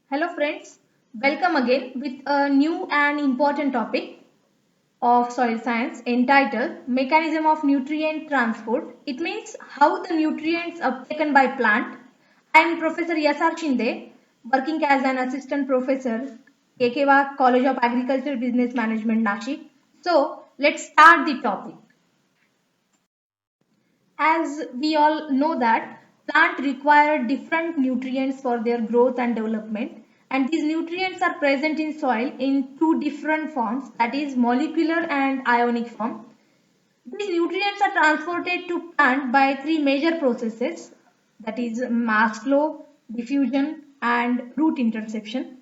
Hello friends, welcome again with a new and important topic of soil science entitled Mechanism of Nutrient Transport. It means how the nutrients are taken by plant. I am Professor Yasar Shinde, working as an assistant professor, KKWA College of Agriculture Business Management, Nashik. So let's start the topic. As we all know that plants require different nutrients for their growth and development, and these nutrients are present in soil in two different forms, that is molecular and ionic form. These nutrients are transported to plant by three major processes, that is mass flow, diffusion and root interception.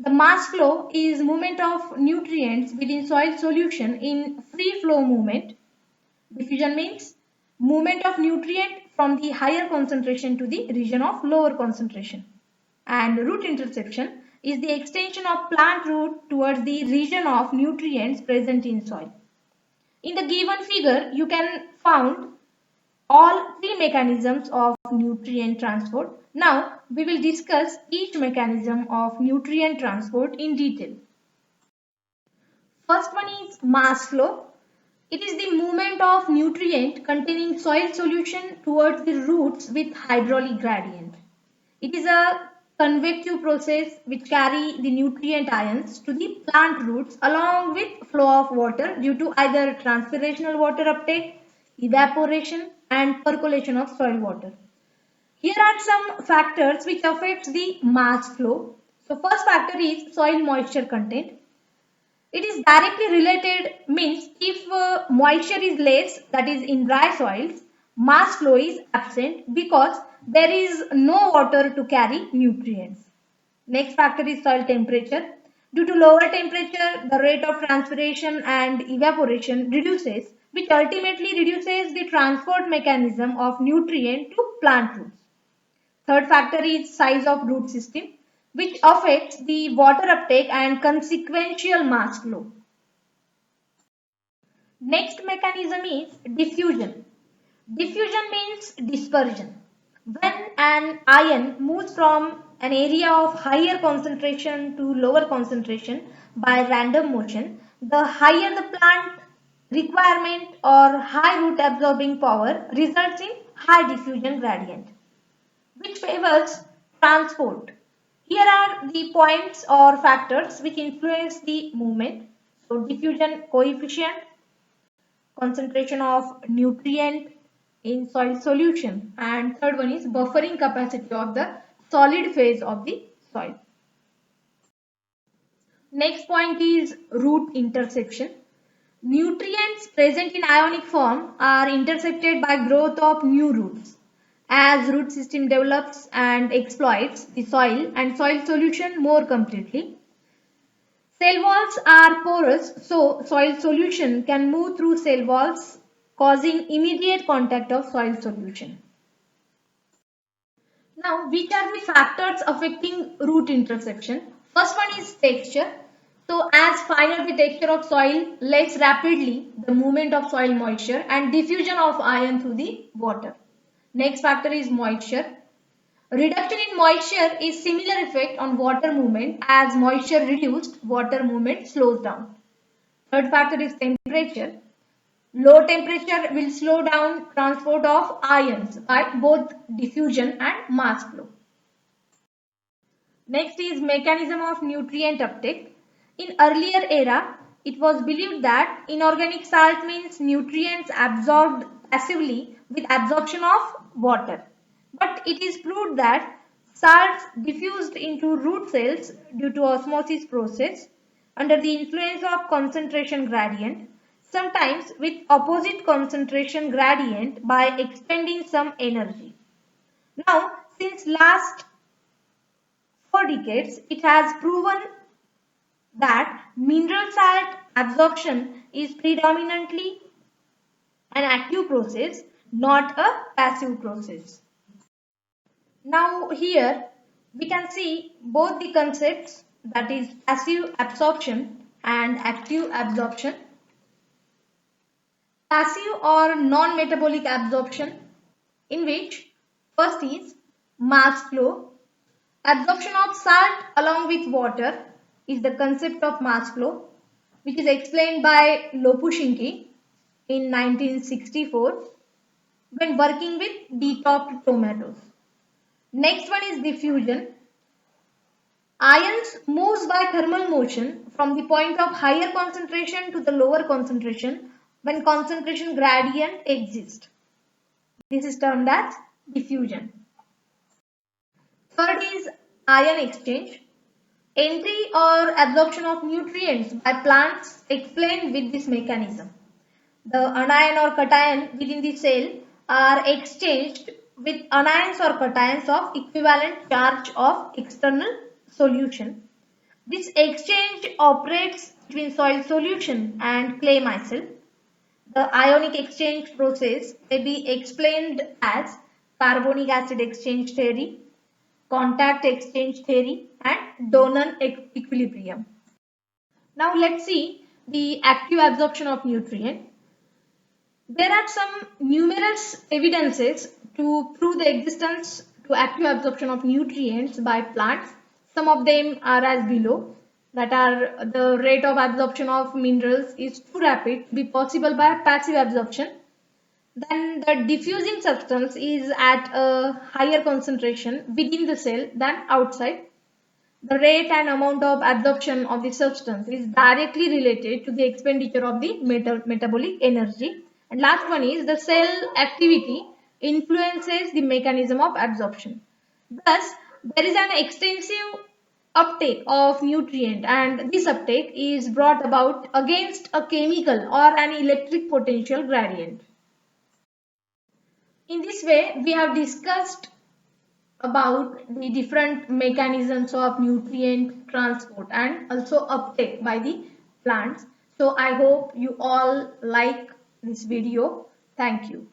The mass flow is movement of nutrients within soil solution in free flow movement. Diffusion means movement of nutrient from the higher concentration to the region of lower concentration. And root interception is the extension of plant root towards the region of nutrients present in soil. In the given figure, you can found all three mechanisms of nutrient transport. Now, we will discuss each mechanism of nutrient transport in detail. First one is mass flow. It is the movement of nutrient containing soil solution towards the roots with hydraulic gradient. It is a convective process which carry the nutrient ions to the plant roots along with flow of water due to either transpirational water uptake, evaporation and percolation of soil water. Here are some factors which affects the mass flow. So first factor is soil moisture content. It is directly related, means if moisture is less, that is in dry soils, mass flow is absent because there is no water to carry nutrients. Next factor is soil temperature. Due to lower temperature, the rate of transpiration and evaporation reduces, which ultimately reduces the transport mechanism of nutrient to plant roots. Third factor is size of root system, which affects the water uptake and consequential mass flow. Next mechanism is diffusion. Diffusion means dispersion. When an ion moves from an area of higher concentration to lower concentration by random motion, the higher the plant requirement or high root absorbing power results in high diffusion gradient, which favors transport. Here are the points or factors which influence the movement. So diffusion coefficient, concentration of nutrient in soil solution, and third one is buffering capacity of the solid phase of the soil. Next point is root interception. Nutrients present in ionic form are intercepted by growth of new roots. As root system develops and exploits the soil and soil solution more completely, cell walls are porous, so soil solution can move through cell walls, causing immediate contact of soil solution. Now, which are the factors affecting root interception? First one is texture. So, as finer the texture of soil, less rapidly the movement of soil moisture and diffusion of ion through the water. Next factor is moisture. Reduction in moisture is similar effect on water movement. As moisture reduced, water movement slows down. Third factor is temperature. Low temperature will slow down transport of ions by both diffusion and mass flow. Next is mechanism of nutrient uptake. In earlier era, it was believed that inorganic salt means nutrients absorbed passively with absorption of water. But it is proved that salts diffused into root cells due to osmosis process under the influence of concentration gradient, sometimes with opposite concentration gradient by expending some energy. Now, since last 4 decades, it has proven that mineral salt absorption is predominantly an active process, not a passive process. Now here we can see both the concepts, that is passive absorption and active absorption. Passive or non-metabolic absorption, in which first is mass flow. Absorption of salt along with water is the concept of mass flow, which is explained by Lopushinski in 1964 when working with detopped tomatoes. Next one is diffusion. Ions moves by thermal motion from the point of higher concentration to the lower concentration when concentration gradient exists. This is termed as diffusion. Third is ion exchange. Entry or absorption of nutrients by plants explained with this mechanism. The anion or cation within the cell are exchanged with anions or cations of equivalent charge of external solution. This exchange operates between soil solution and clay micelle. The ionic exchange process may be explained as carbonic acid exchange theory, contact exchange theory, and Donan equilibrium. Now let's see the active absorption of nutrient. There are some numerous evidences to prove the existence to active absorption of nutrients by plants. Some of them are as below, that are the rate of absorption of minerals is too rapid to be possible by passive absorption. Then the diffusing substance is at a higher concentration within the cell than outside. The rate and amount of absorption of the substance is directly related to the expenditure of the metabolic energy. And last one is the cell activity influences the mechanism of absorption. Thus, there is an extensive uptake of nutrient, and this uptake is brought about against a chemical or an electric potential gradient. In this way, we have discussed about the different mechanisms of nutrient transport and also uptake by the plants. So I hope you all like this video. Thank you.